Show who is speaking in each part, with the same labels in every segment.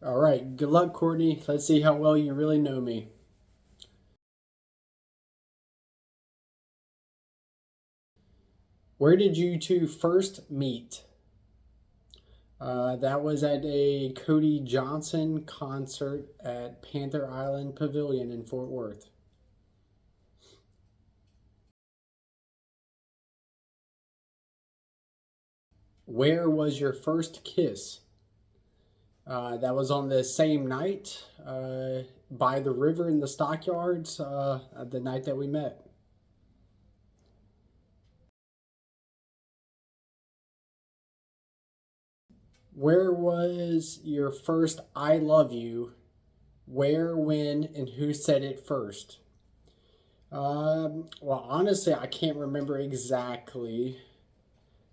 Speaker 1: All right, good luck, Courtney. Let's see how well you really know me. Where did you two first meet? That was at a Cody Johnson concert at Panther Island Pavilion in Fort Worth. Where was your first kiss? That was on the same night by the river in the stockyards the night that we met. Where was your first I love you? Where, when, and who said it first? Well, honestly, I can't remember exactly.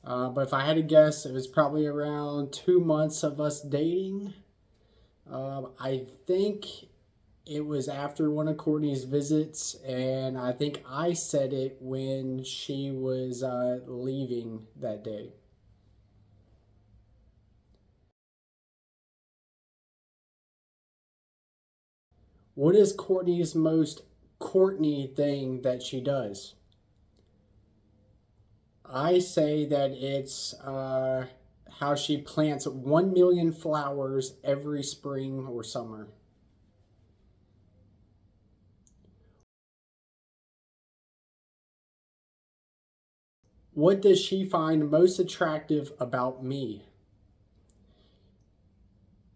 Speaker 1: But if I had to guess, it was probably around 2 months of us dating. I think it was after one of Courtney's visits, and I think I said it when she was leaving that day. What is Courtney's most Courtney thing that she does? I say that it's how she plants 1 million flowers every spring or summer. What does she find most attractive about me?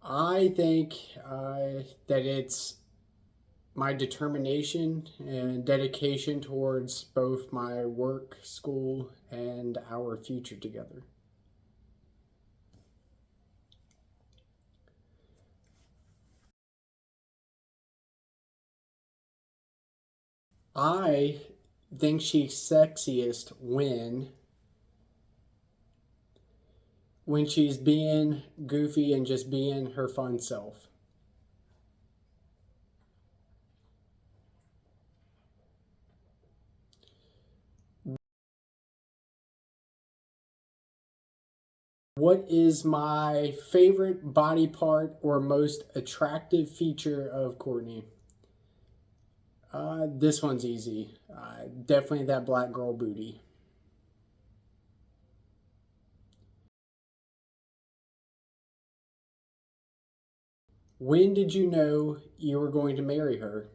Speaker 1: I think that it's my determination and dedication towards both my work, school, and our future together. I think she's sexiest when she's being goofy and just being her fun self. What is my favorite body part or most attractive feature of Courtney? This one's easy. Definitely that black girl booty. When did you know you were going to marry her?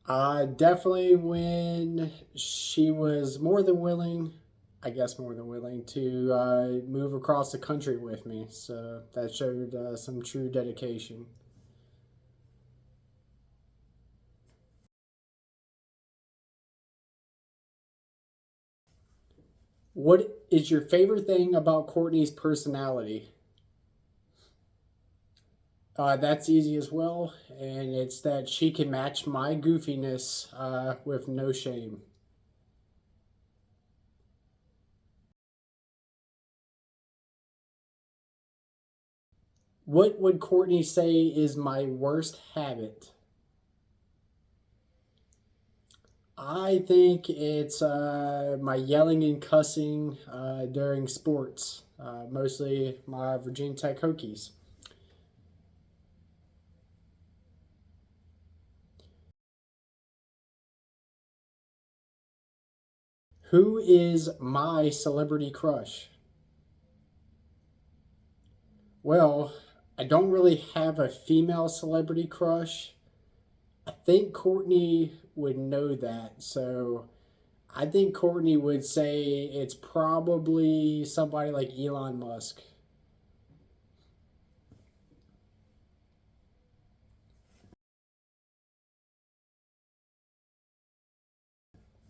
Speaker 1: Definitely when she was more than willing, I guess more than willing, to move across the country with me. So that showed some true dedication. What is your favorite thing about Courtney's personality? That's easy as well, and it's that she can match my goofiness with no shame. What would Courtney say is my worst habit? I think it's my yelling and cussing during sports, mostly my Virginia Tech Hokies. Who is my celebrity crush? Well, I don't really have a female celebrity crush. I think Courtney would know that, so I think Courtney would say it's probably somebody like Elon Musk.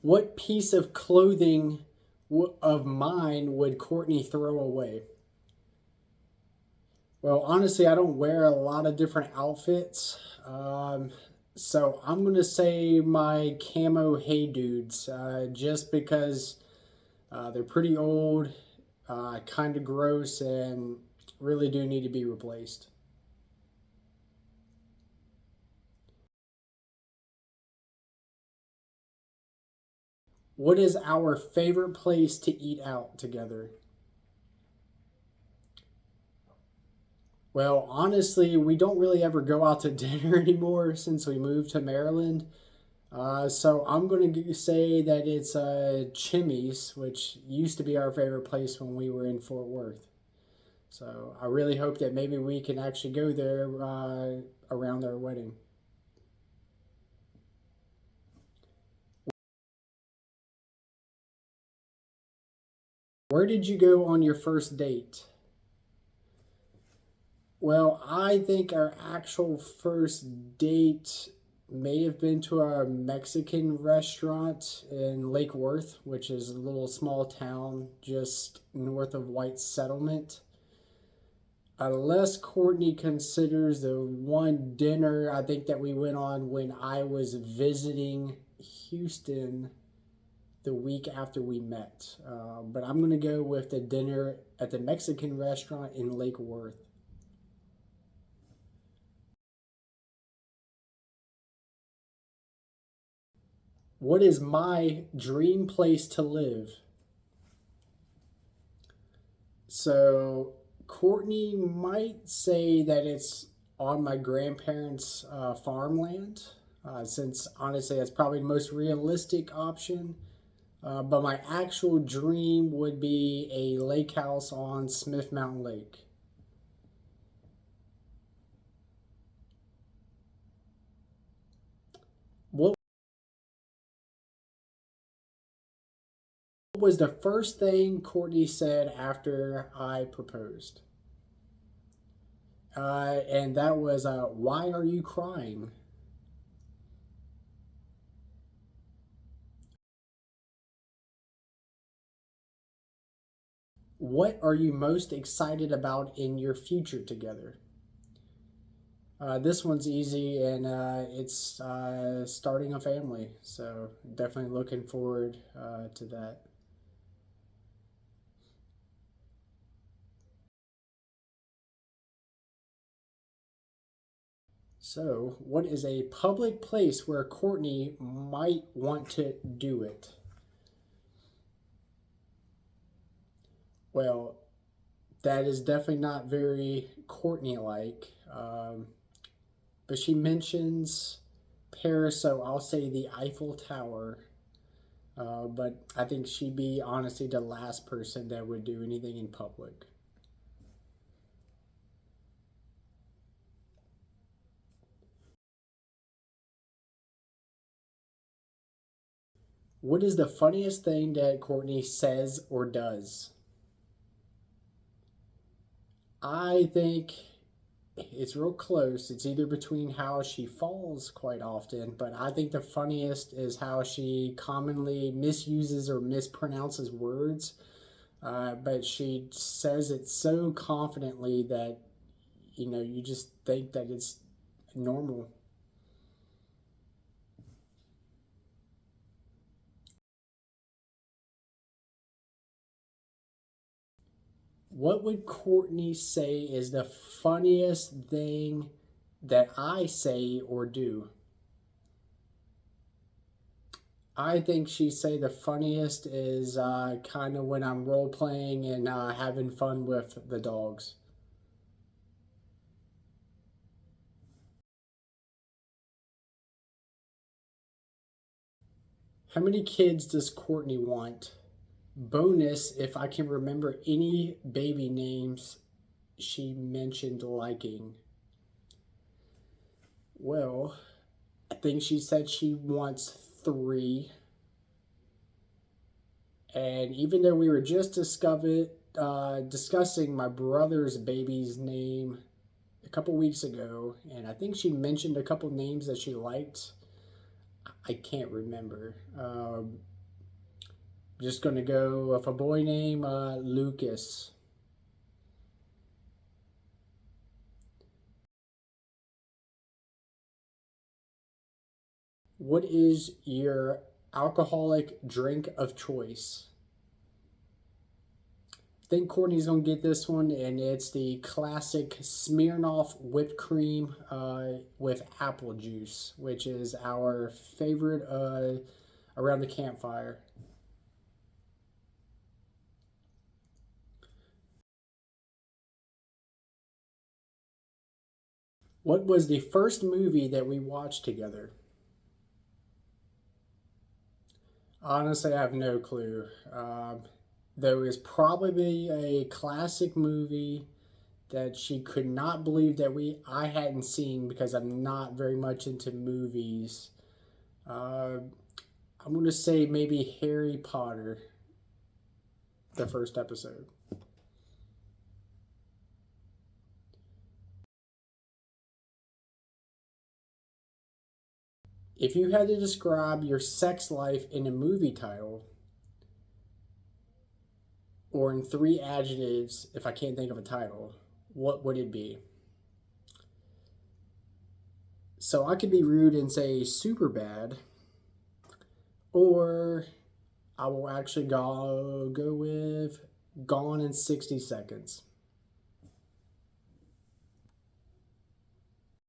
Speaker 1: What piece of clothing of mine would Courtney throw away? Well, honestly, I don't wear a lot of different outfits. So I'm going to say my camo Hey Dudes, just because they're pretty old, kind of gross, and really do need to be replaced. What is our favorite place to eat out together? Well, honestly, we don't really ever go out to dinner anymore since we moved to Maryland. So I'm going to say that it's Chimmy's, which used to be our favorite place when we were in Fort Worth. So I really hope that maybe we can actually go there around our wedding. Where did you go on your first date? Well, I think our actual first date may have been to a Mexican restaurant in Lake Worth, which is a little small town just north of White Settlement. Unless Courtney considers the one dinner I think that we went on when I was visiting Houston the week after we met. But I'm going to go with the dinner at the Mexican restaurant in Lake Worth. What is my dream place to live? So, Courtney might say that it's on my grandparents' farmland, since honestly that's probably the most realistic option. But my actual dream would be a lake house on Smith Mountain Lake. What was the first thing Courtney said after I proposed? And that was, why are you crying? What are you most excited about in your future together? This one's easy, and it's starting a family. So definitely looking forward to that. So, what is a public place where Courtney might want to do it? Well, that is definitely not very Courtney like. But she mentions Paris, so I'll say the Eiffel Tower. But I think she'd be honestly the last person that would do anything in public. What is the funniest thing that Courtney says or does? I think it's real close. It's either between how she falls quite often, but I think the funniest is how she commonly misuses or mispronounces words. But she says it so confidently that you just think that it's normal. What would Courtney say is the funniest thing that I say or do? I think she'd say the funniest is kind of when I'm role playing and having fun with the dogs. How many kids does Courtney want? Bonus if I can remember any baby names she mentioned liking. Well, I think she said she wants three. And even though we were just discussing my brother's baby's name a couple weeks ago, and I think she mentioned a couple names that she liked, I can't remember. Just gonna go with a boy name Lucas. What is your alcoholic drink of choice? I think Courtney's gonna get this one, and it's the classic Smirnoff whipped cream with apple juice, which is our favorite around the campfire. What was the first movie that we watched together? Honestly, I have no clue. There was probably a classic movie that she could not believe that I hadn't seen because I'm not very much into movies. Uh, I'm gonna say maybe Harry Potter, the first episode. If you had to describe your sex life in a movie title or in three adjectives, if I can't think of a title, what would it be? So I could be rude and say super bad, or I will actually go with Gone in 60 Seconds.